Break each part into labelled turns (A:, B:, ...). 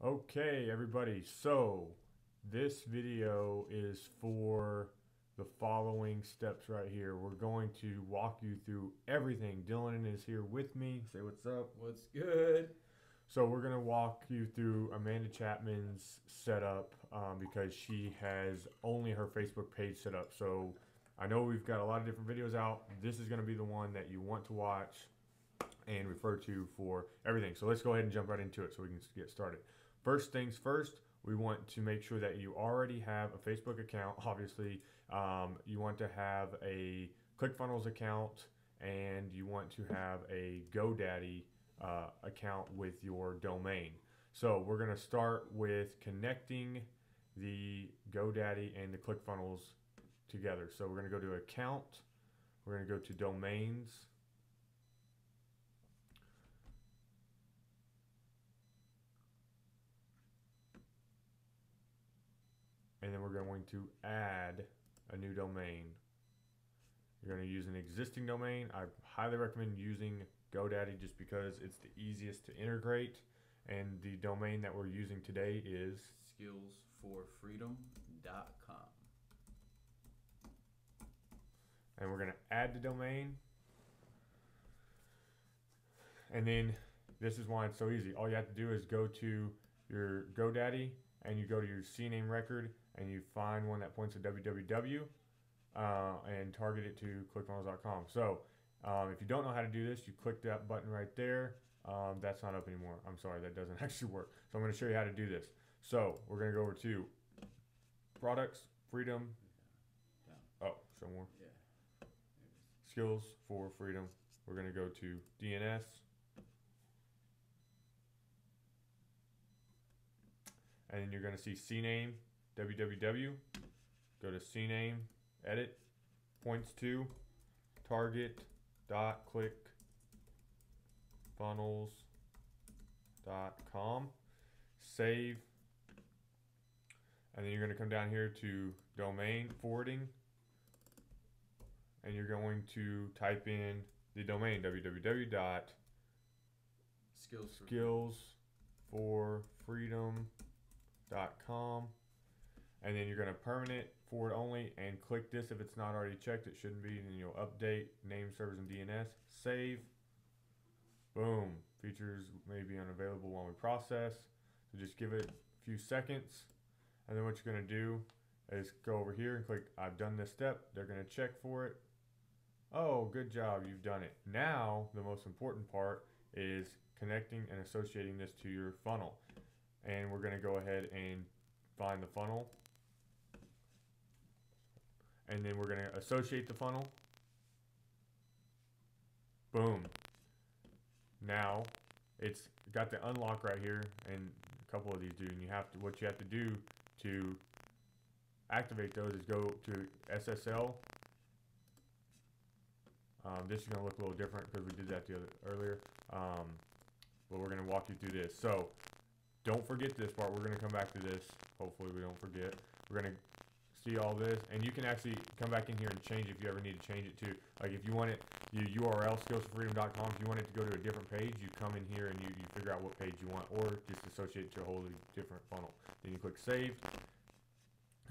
A: Okay, everybody, so this video is for the following steps right here. We're going to walk you through everything. Dylan is here with me. Say what's up.
B: What's good?
A: So we're going to walk you through Amanda Chapman's setup because she has only her Facebook page set up. So I know we've got a lot of different videos out. This is going to be the one that you want to watch and refer to for everything. So let's go ahead and jump right into it so we can get started. First things first, we want to make sure that you already have a Facebook account. Obviously, you want to have a ClickFunnels account and you want to have a GoDaddy account with your domain. So we're going to start with connecting the GoDaddy and the ClickFunnels together. So we're going to go to account, we're going to go to domains, and then we're going to add a new domain. You're going to use an existing domain. I highly recommend using GoDaddy just because it's the easiest to integrate, and the domain that we're using today is
B: skillsforfreedom.com.
A: and we're going to add the domain, and then this is why it's so easy. All you have to do is go to your GoDaddy and you go to your CNAME record and you find one that points to www and target it to clickfunnels.com. So if you don't know how to do this, you click that button right there. That's not up anymore. I'm sorry, that doesn't actually work. So I'm going to show you how to do this. So we're going to go over to products, freedom. Oh, show more.
B: Yeah.
A: Skills for freedom. We're going to go to DNS. And then you're going to see CNAME, www. Go to CNAME, edit, points to, target, dot, click, funnels.com, save, and then you're going to come down here to domain forwarding, and you're going to type in the domain www.skillsforfreedom.com, and then you're going to permanent forward only and click this if it's not already checked. It shouldn't be, and you'll update name, servers, and DNS. Save. Boom. Features may be unavailable while we process. So just give it a few seconds, and then what you're going to do is go over here and click I've done this step. They're going to check for it. Oh, good job, you've done it. Now the most important part is connecting and associating this to your funnel, and we're going to go ahead and find the funnel, and then we're going to associate the funnel. Boom. Now it's got the unlock right here, and a couple of these do, and what you have to do to activate those is go to SSL. This is going to look a little different because we did that earlier, but we're going to walk you through this. So don't forget this part. We're going to come back to this. Hopefully we don't forget. We're going to see all this, and you can actually come back in here and change if you ever need to change it to, like if you want it, your URL skillsforfreedom.com, if you want it to go to a different page, you come in here and you figure out what page you want, or just associate it to a wholly different funnel. Then you click save,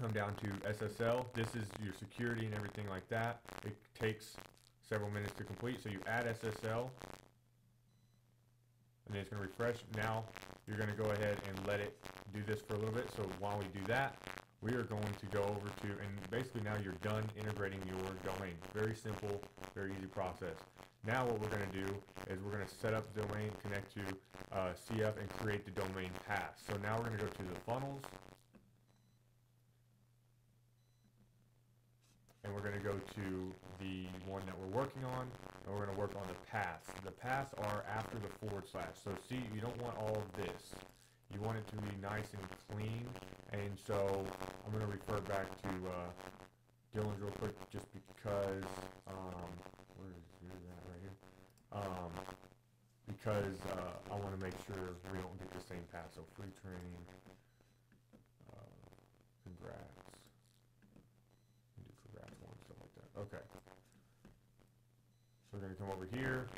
A: come down to SSL. This is your security and everything like that. It takes several minutes to complete, so you add SSL, and then it's going to refresh. Now you're going to go ahead and let it do this for a little bit. So while we do that, we are going to go over to, and basically now you're done integrating your domain. Very simple, very easy process. Now what we're going to do is we're going to set up the domain, connect to CF, and create the domain path. So now we're going to go to the funnels, and we're going to go to the one that we're working on, and we're going to work on the paths. The paths are after the forward slash. So see, you don't want all of this. You want it to be nice and clean, and so I'm going to refer back to Dylan's real quick just because, where is that right here? Because I want to make sure we don't get the same path. So free training, congrats. Do congrats one, stuff like that. Okay. So we're going to come over here.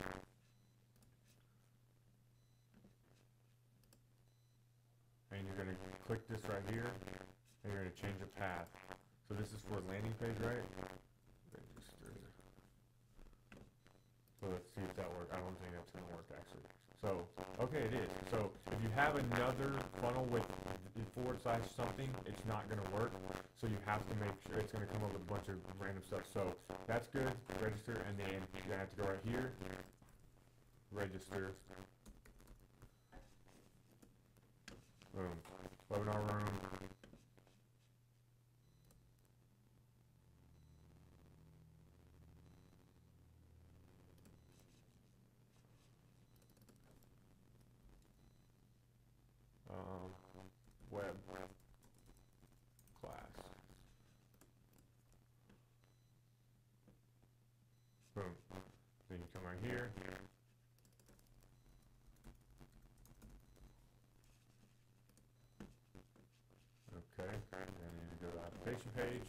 A: click this right here, and you're going to change the path. So this is for landing page, right? Register. So let's see if that works. I don't think that's going to work actually. So, okay, it is. So if you have another funnel with / something, it's not going to work. So you have to make sure it's going to come up with a bunch of random stuff. So that's good. Register, and then you're going to have to go right here. Register. Boom. Webinar room. Web class. Boom. Then you come right here. Okay. And then you go to the application page.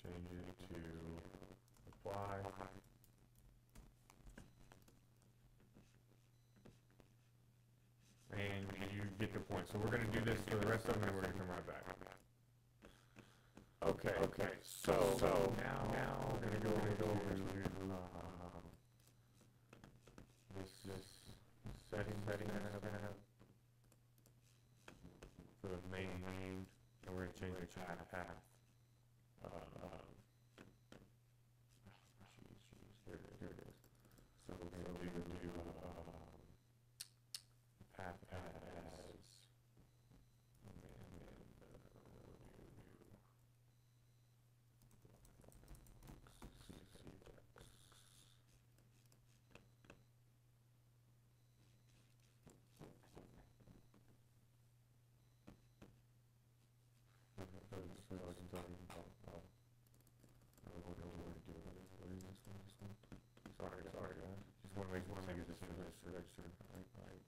A: Change it to apply. And you get the point. So we're going to do this for the rest of them, and we're going to come right back. Okay. So now we're going to go over to this setting for the main, and we're going to change the chat path. Here it is. So we're going to do path as Sorry, guys. Just want to make this register. Right.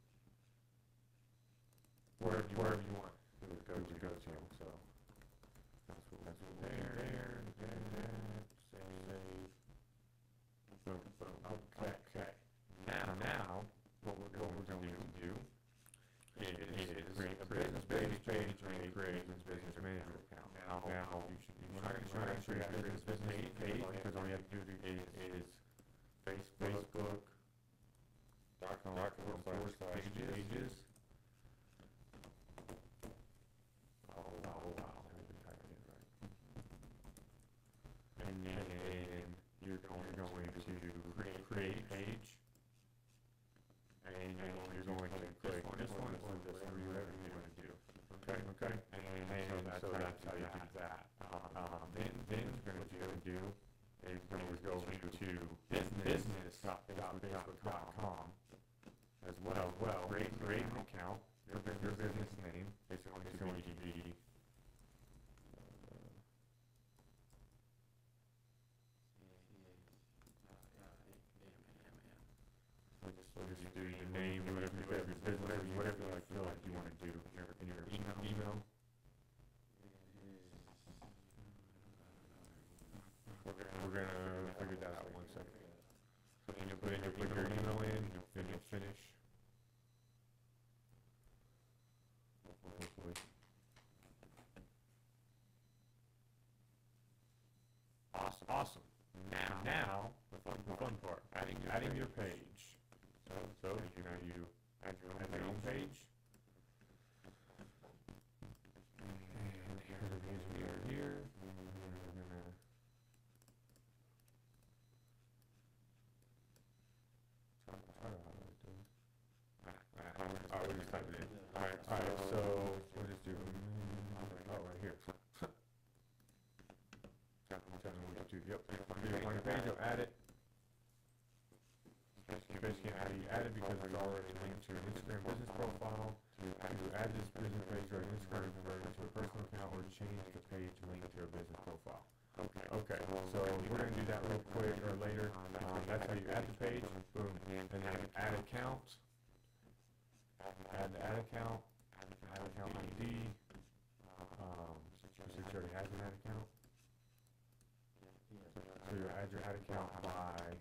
A: Wherever you want it to go to. So that's what there. Save. Boom. Okay. Now what we're going to do is create a business page and create a business manager account. Now we're not going to show you how to create a business page because all you have to do is Facebook.com/pages. Oh wow. And then you're going to create a page. And you're going to click this one or this one, whatever you want to do. Okay. And so that's how you do that. Then what you're going to do is going to go into business.facebook.com as well. Create an account. Your business name is going to be just do your name, whatever you feel like you want to do in your email. We're gonna figure that out 1 second. So then you'll put your email in, then you'll finish. Hopefully. Awesome. Now the fun part. Adding your page. So you add your own page. And here's a page here. We just type it in. Alright, so we'll just do right here. Yep. On your page, you'll add it. You basically add it because it's already linked to an Instagram business profile. To add this business page or an Instagram conversion to a personal account or change the page link to a business profile. Okay. So we're going to do that real quick or later. That's how you add the page. Boom. And then add account. Add the ad account ID. Since you already has an ad account. So you add your ad account by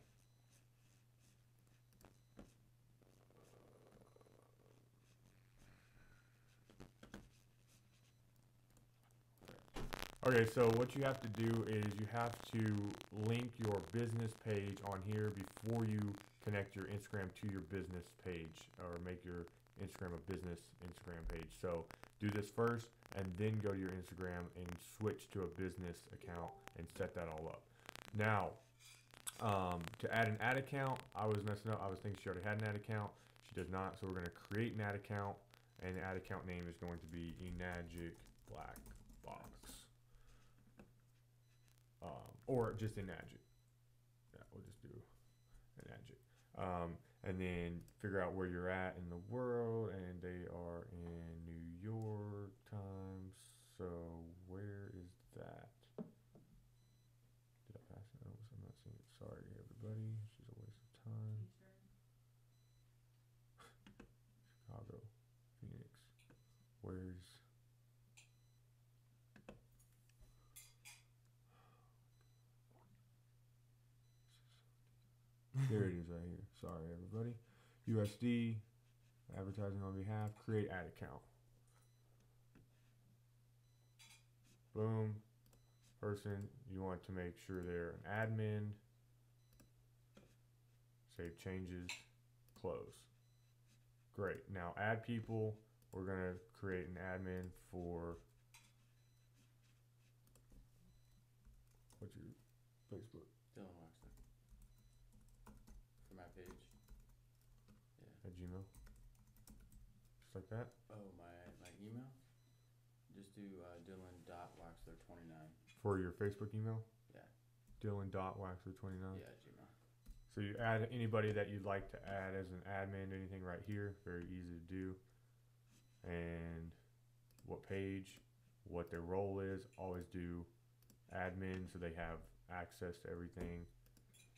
A: Okay, so what you have to do is you have to link your business page on here before you connect your Instagram to your business page or make your Instagram a business Instagram page. So do this first and then go to your Instagram and switch to a business account and set that all up. Now, to add an ad account, I was messing up. I was thinking she already had an ad account. She does not, so we're going to create an ad account, and the ad account name is going to be Enagic Black Box. Or just Enagic. Yeah, we'll just do Enagic. And then figure out where you're at in the world, and they are in New York times. So where is that? Did I pass it? Oh, I'm not seeing it. Sorry, everybody. It's just a waste of time. Chicago, Phoenix. Where's there it is right here. Sorry, everybody. USD, advertising on behalf, create ad account. Boom. Person, you want to make sure they're an admin. Save changes, close. Great. Now add people. We're going to create an admin for, what's your Facebook?
B: Dylan Waxner. For my page. Yeah.
A: At Gmail. Just like that.
B: Oh, my email? Just do Dylan.Waxler29.
A: For your Facebook email?
B: Yeah.
A: Dylan.Waxler29.
B: Yeah, Gmail.
A: So you add anybody that you'd like to add as an admin, anything right here. Very easy to do. And what page, what their role is. Always do admin so they have access to everything.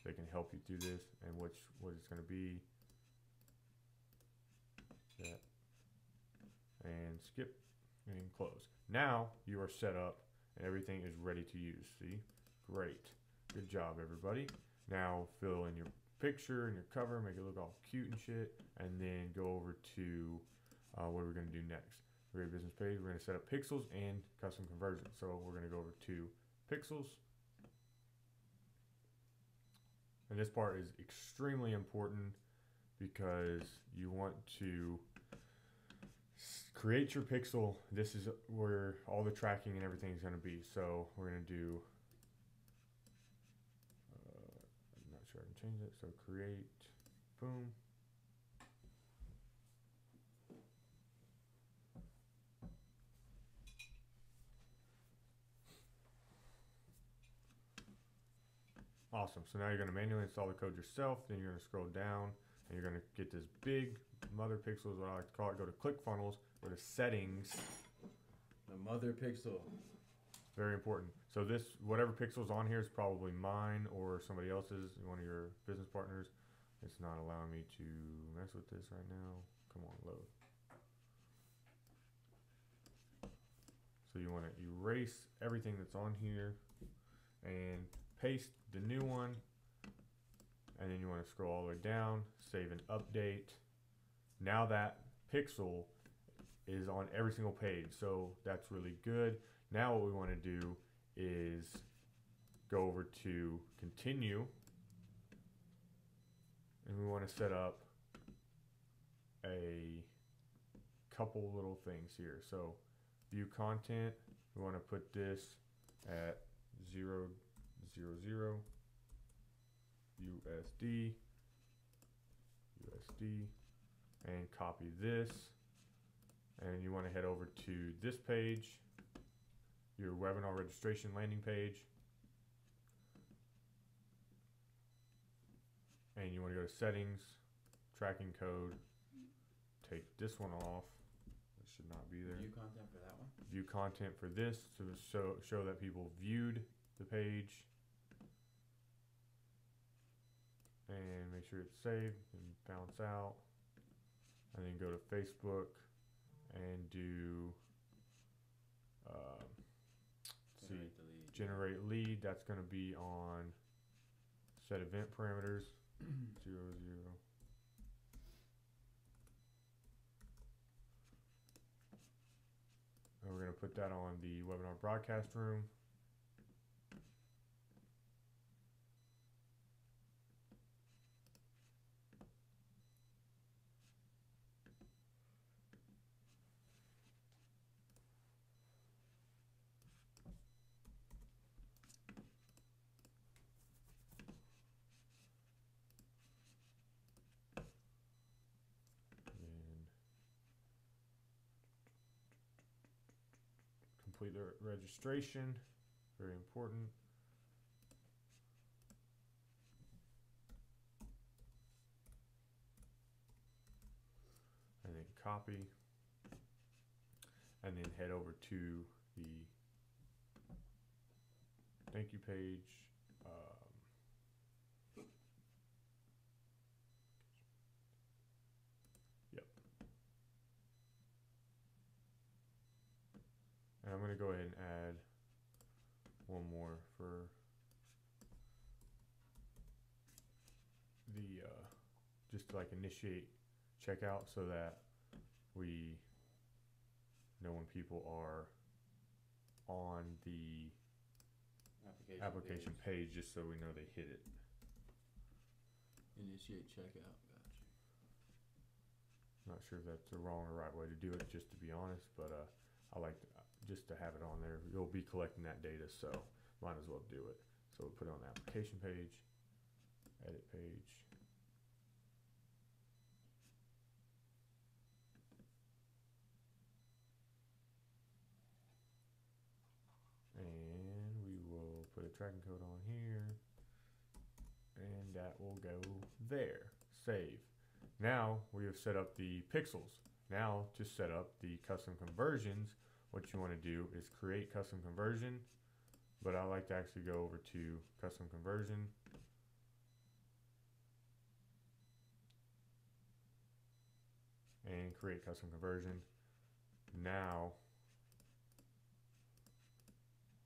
A: They can help you through this and what it's going to be. That. And skip and close. Now you are set up and everything is ready to use. See? Great. Good job, everybody. Now fill in your picture and your cover, make it look all cute and shit, and then go over to what we're going to do next. Create a business page. We're going to set up pixels and custom conversions. So we're going to go over to pixels. And this part is extremely important because you want to create your pixel. This is where all the tracking and everything is going to be. So we're going to do, I'm not sure I can change it. So create, boom. Awesome. So now you're going to manually install the code yourself. Then you're going to scroll down and you're going to get this big mother pixel is what I like to call it. Go to ClickFunnels, go to settings.
B: The mother pixel.
A: Very important. So this, whatever pixel's on here is probably mine or somebody else's, one of your business partners. It's not allowing me to mess with this right now. Come on, load. So you want to erase everything that's on here and paste the new one. And then you want to scroll all the way down, save and update. Now that pixel is on every single page, so that's really good. Now what we want to do is go over to continue, and we want to set up a couple little things here. So view content, we want to put this at 0, 0, 0, USD, and copy this. And you want to head over to this page, your webinar registration landing page. And you want to go to settings, tracking code, take this one off. It should not be there.
B: View content for that one?
A: View content for this to show that people viewed the page. And make sure it's saved and bounce out. And then go to Facebook and do generate lead. That's going to be on set event parameters 0, 0. And we're going to put that on the webinar broadcast room. complete the registration. Very important. And then copy. And then head over to the thank you page. Yep. And I'm going to go ahead and add one more for the just to like initiate checkout so that we know when people are on the application page, just so we know they hit it.
B: Initiate checkout. Gotcha.
A: Not sure if that's the wrong or right way to do it, just to be honest, but I like just to have it on there. You'll be collecting that data, so might as well do it. So we'll put it on the application page, edit page. And we will put a tracking code on here, and that will go there. Save. Now we have set up the pixels. Now to set up the custom conversions, what you want to do is create custom conversion, but I like to actually go over to custom conversion. And create custom conversion. Now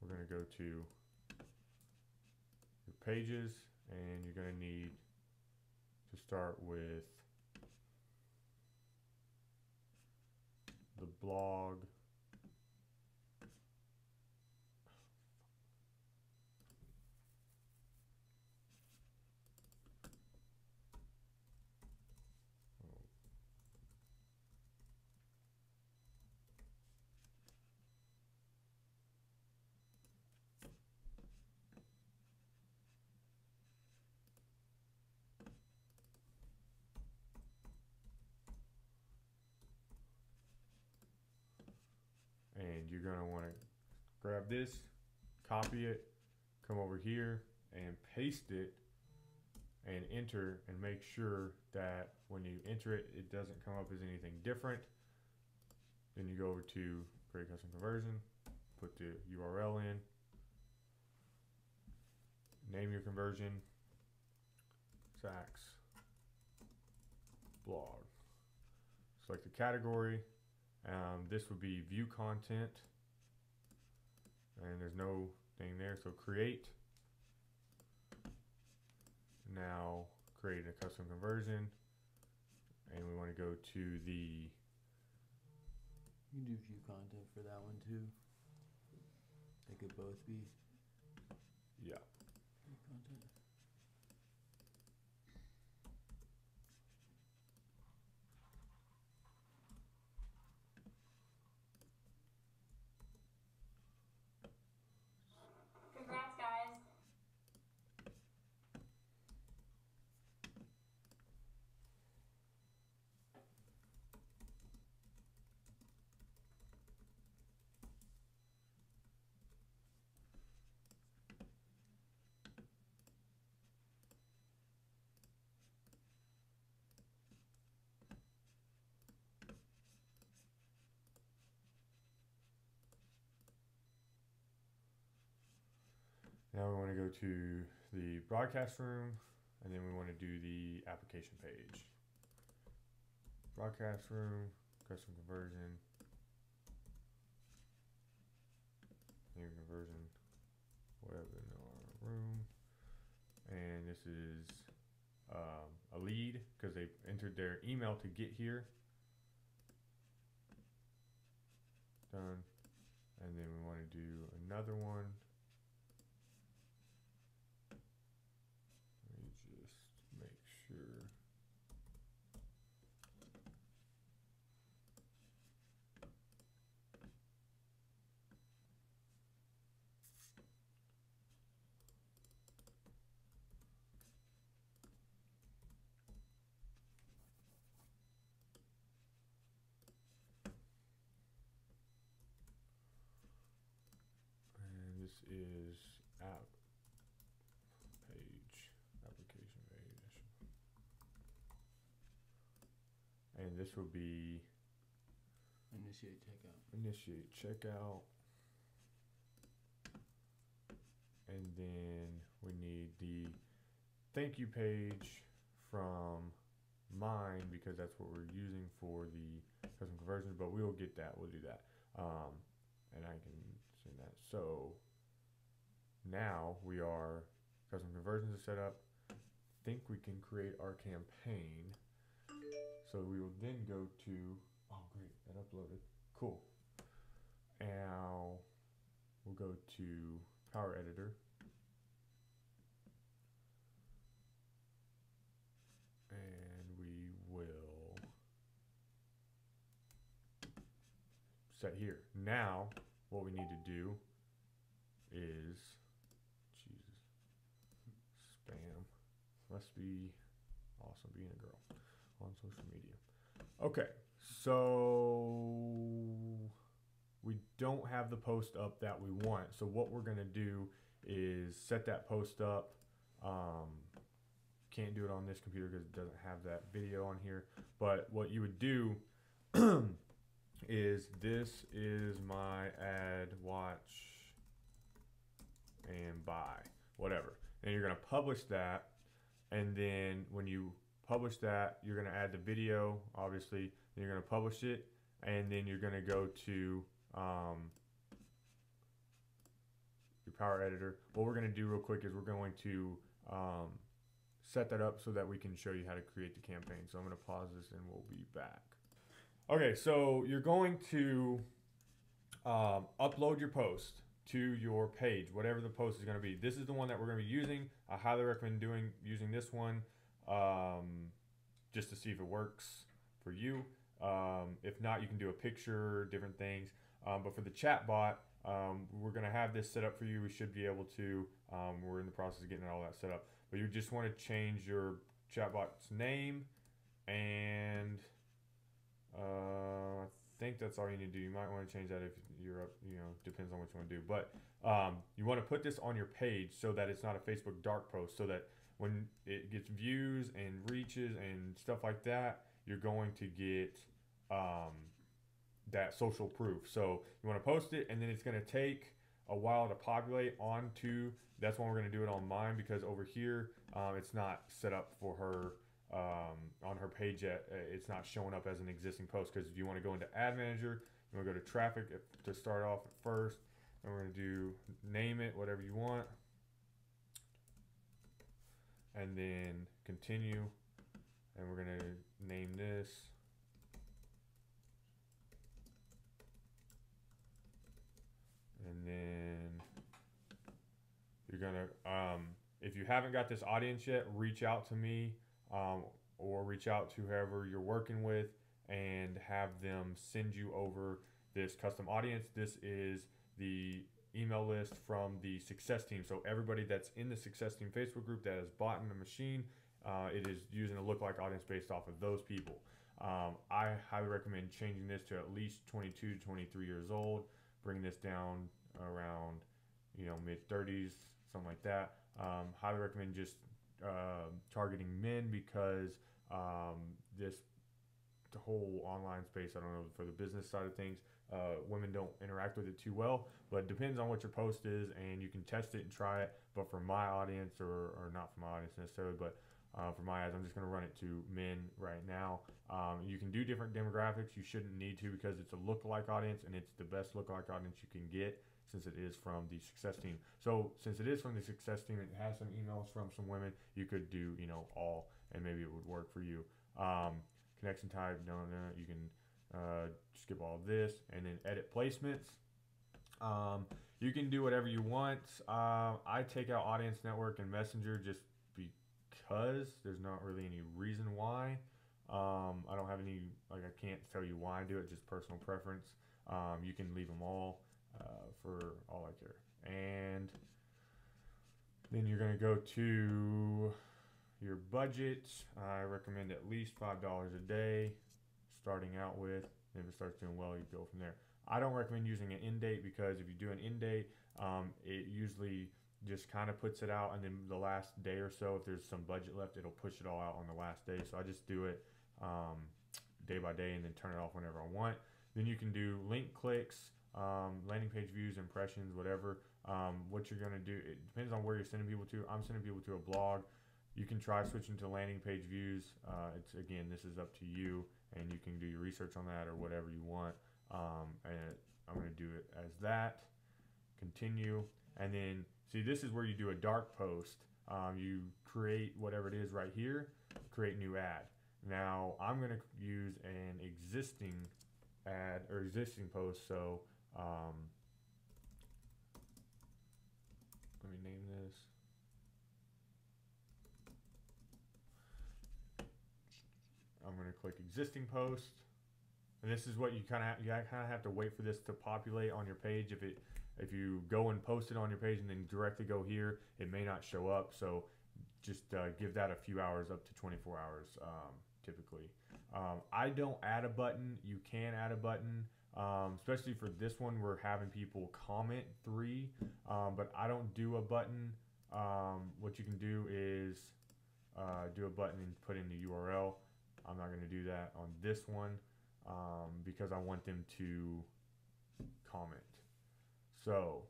A: we're going to go to your pages, and you're going to need to start with the blog. And you're going to want to grab this, copy it, come over here and paste it and enter, and make sure that when you enter it, it doesn't come up as anything different. Then you go over to create custom conversion, put the URL in, name your conversion, Sachs blog. Select the category. This would be view content, and there's no thing there, so create. Now create a custom conversion, and we want to go to the
B: You can do view content for that one too. They could both be
A: yeah.
B: view content.
C: Congrats, guys.
A: Now we want to go to the broadcast room, and then we want to do the application page. Broadcast room, custom conversion, name conversion, whatever in our room. And this is a lead because they entered their email to get here. Done. And then we want to do another one. Let me just make sure. and this will be
B: Initiate checkout.
A: initiate checkout. And then we need the thank you page from mine because that's what we're using for the custom conversions, but we'll get that. We'll do that. And I can send that. So now we are, custom conversions are set up. Think we can create our campaign. So we will then go to, oh great, that uploaded. Cool. Now we'll go to Power Editor. And we will set here. Now what we need to do is, Jesus, spam. Must be awesome being a girl on social media. Okay, so we don't have the post up that we want. So what we're gonna do is set that post up. Can't do it on this computer because it doesn't have that video on here. But what you would do is, this is my ad, watch, and buy, whatever. And you're gonna publish that. And then when you publish that, you're gonna add the video, obviously. Then you're gonna publish it, and then you're gonna go to your Power Editor. What we're gonna do real quick is we're going to set that up so that we can show you how to create the campaign. So I'm gonna pause this and we'll be back. Okay, so you're going to upload your post to your page, whatever the post is gonna be. This is the one that we're gonna be using. I highly recommend using this one just to see if it works for you. If not, you can do a picture, different things. But for the chat bot, we're gonna have this set up for you. We should be able to, we're in the process of getting all that set up. But you just wanna change your chatbot's name, and I think that's all you need to do. You might wanna change that if you're up, depends on what you wanna do. But you wanna put this on your page so that it's not a Facebook dark post, so that when it gets views and reaches and stuff like that, you're going to get that social proof. So you want to post it, and then it's going to take a while to populate onto. That's when we're going to do it on mine, because over here it's not set up for her on her page yet. It's not showing up as an existing post, because if you want to go into Ad Manager, you want to go to Traffic to start off at first, and we're going to do name it whatever you want, and then continue, and we're going to name this and then you're gonna if you haven't got this audience yet, reach out to me or reach out to whoever you're working with and have them send you over this custom audience. This is the email list from the success team. So everybody that's in the success team Facebook group that has bought in the machine, it is using a lookalike audience based off of those people. I highly recommend changing this to at least 22 to 23 years old, bring this down around mid 30s, something like that. Highly recommend just targeting men, because the whole online space, I don't know, for the business side of things, women don't interact with it too well, but it depends on what your post is, and you can test it and try it. But for my audience, or not for my audience necessarily, but for my ads, I'm just going to run it to men right now. You can do different demographics. You shouldn't need to, because it's a lookalike audience, and it's the best lookalike audience you can get, since it is from the success team. So since it is from the success team, it has some emails from some women. You could do all, and maybe it would work for you. Connection type, no, you can skip all of this, and then edit placements. You can do whatever you want. I take out audience network and messenger just because there's not really any reason why. I don't have any, I can't tell you why I do it, just personal preference. You can leave them all for all I care. And then you're going to go to your budget. I recommend at least $5 a day starting out with. If it starts doing well, you go from there. I don't recommend using an end date, because if you do an end date, it usually just kind of puts it out, and then the last day or so, if there's some budget left, it'll push it all out on the last day. So I just do it day by day and then turn it off whenever I want. Then you can do link clicks, landing page views, impressions, whatever. What you're gonna do, it depends on where you're sending people to. I'm sending people to a blog. You can try switching to landing page views. It's again, this is up to you, and you can do your research on that or whatever you want. And I'm gonna do it as that. Continue, and then see, this is where you do a dark post. You create whatever it is right here. Create new ad. Now I'm gonna use an existing ad or existing post. So let me name this. I'm going to click existing post, and this is what you kind of have to wait for this to populate on your page. If you go and post it on your page and then directly go here, it may not show up. So just give that a few hours, up to 24 hours typically. I don't add a button. You can add a button, especially for this one. We're having people comment 3, but I don't do a button. What you can do is do a button and put in the URL. I'm not going to do that on this one because I want them to comment. So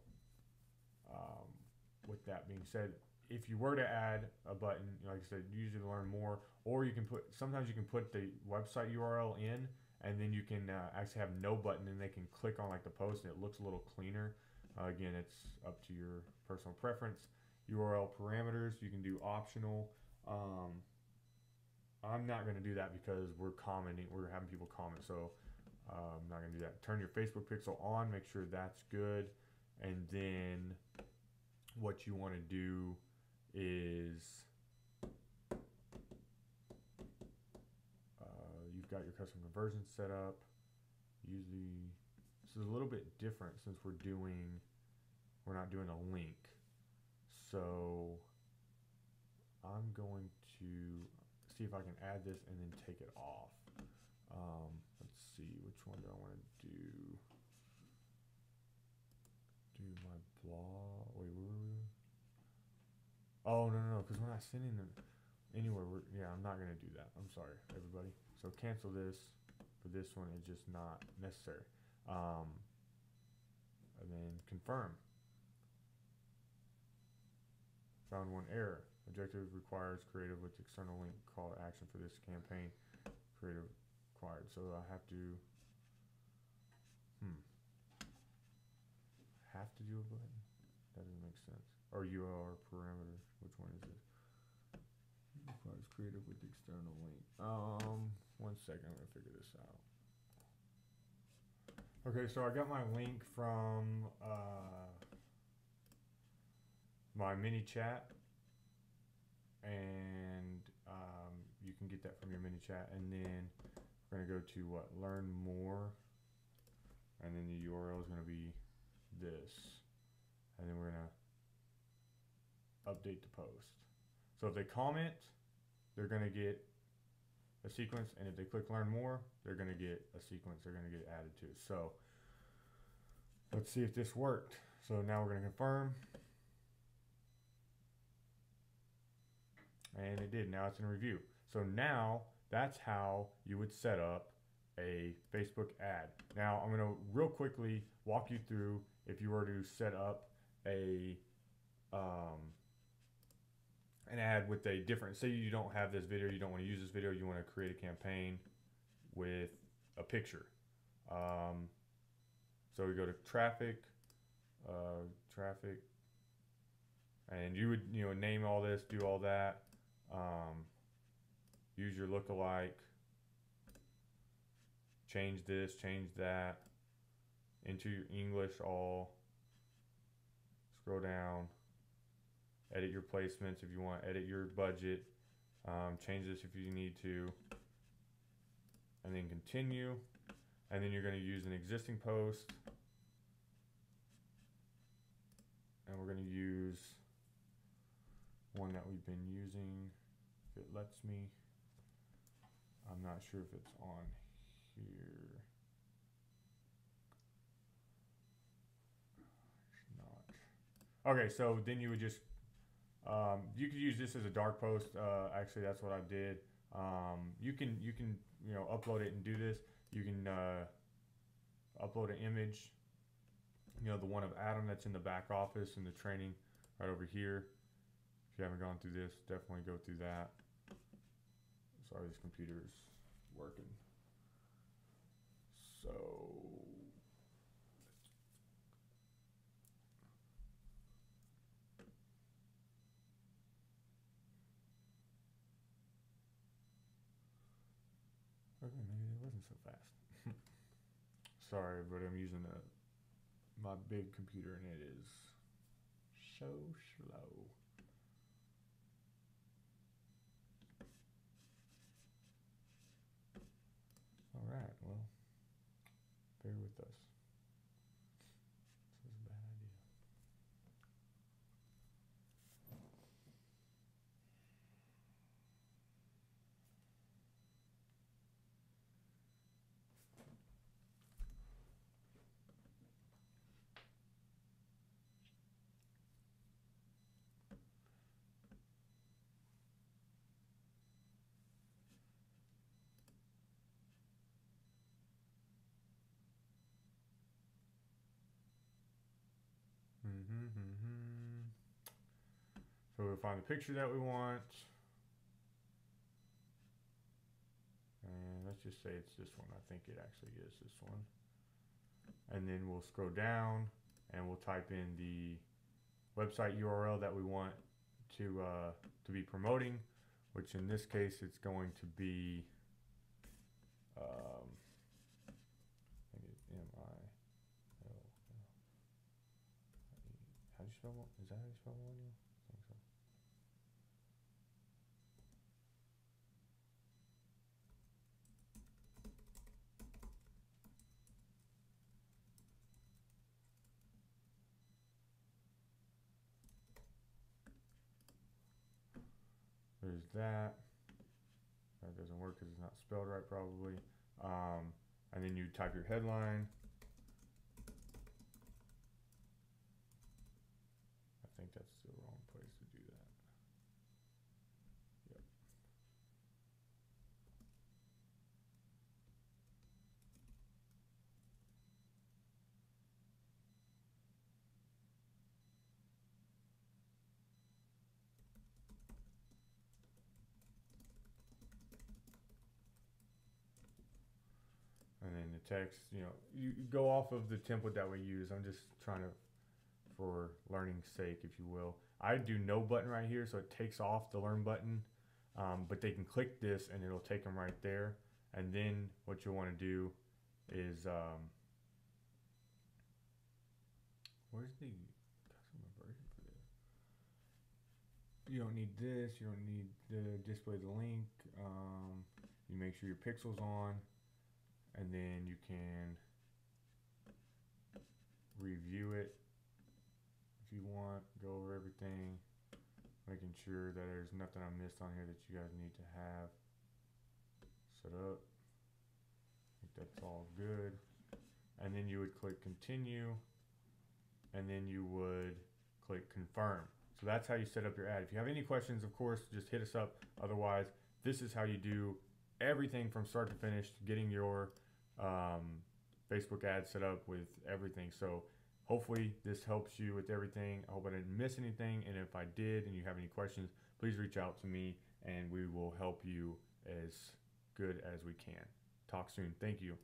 A: with that being said, if you were to add a button, like I said, use it to learn more, or you can sometimes you can put the website URL in, and then you can actually have no button, and they can click on like the post, and it looks a little cleaner. Again, it's up to your personal preference. URL parameters, you can do optional. I'm not going to do that because we're having people comment, so I'm not going to do that. Turn your Facebook pixel on, make sure that's good, and then what you want to do is you've got your custom conversion set up. Usually, this is a little bit different since we're not doing a link. So I'm going to see if I can add this and then take it off. Let's see, which one do I want to do? Do my blog. Wait, where were we? Oh, no, because we're not sending them anywhere. Yeah, I'm not going to do that. I'm sorry, everybody. So cancel this. For this one, it's just not necessary. And then confirm. Found one error. Objective requires creative with external link call to action for this campaign. Creative required. So I have to do a button? That doesn't make sense. Or URL parameter. Which one is this? Requires creative with external link. 1 second, I'm gonna figure this out. Okay, so I got my link from my mini chat, and you can get that from your mini chat, and then we're gonna go to learn more, and then the URL is gonna be this, and then we're gonna update the post. So if they comment, they're gonna get a sequence, and if they click learn more, they're gonna get a sequence they're gonna get added to. So let's see if this worked. So now we're gonna confirm. And it did. Now it's in review. So now that's how you would set up a Facebook ad. Now I'm going to real quickly walk you through if you were to set up an ad with a different, say you don't have this video, you don't want to use this video, you want to create a campaign with a picture. So we go to traffic, and you would name all this, do all that. Use your lookalike, change this, change that, into your English all, scroll down, edit your placements if you want, edit your budget, change this if you need to, and then continue, and then you're going to use an existing post, and we're going to use one that we've been using, if it lets me. I'm not sure if it's on here. It's not. Okay, so then you would just, you could use this as a dark post. Actually, that's what I did. You can upload it and do this. You can upload an image, the one of Adam that's in the back office in the training right over here. If you haven't gone through this, definitely go through that. Sorry, this computer's working. So okay, maybe it wasn't so fast. Sorry, but I'm using my big computer and it is so slow. Alright, well, bear with us. This is a bad idea. So we'll find the picture that we want. And let's just say it's this one. I think it actually is this one. And then we'll scroll down and we'll type in the website URL that we want to be promoting, which in this case it's going to be I think it's M-I-L-L. How do you spell it? Is that how you spell millennial? I think so. There's that. That doesn't work because it's not spelled right probably. And then you type your headline. I think that's the wrong place to do that. Yep. And then the text, you go off of the template that we use. I'm just trying to, for learning's sake, if you will. I do no button right here, so it takes off the learn button, but they can click this and it'll take them right there. And then what you'll want to do is, where's the customer version for this? You don't need this, you don't need to display the link. You make sure your pixel's on. And then you can review it if you want, go over everything, making sure that there's nothing I missed on here that you guys need to have set up. I think that's all good. And then you would click continue, and then you would click confirm. So that's how you set up your ad. If you have any questions, of course, just hit us up. Otherwise, this is how you do everything from start to finish, getting your Facebook ad set up with everything. So hopefully this helps you with everything. I hope I didn't miss anything, and if I did and you have any questions, please reach out to me and we will help you as good as we can. Talk soon. Thank you.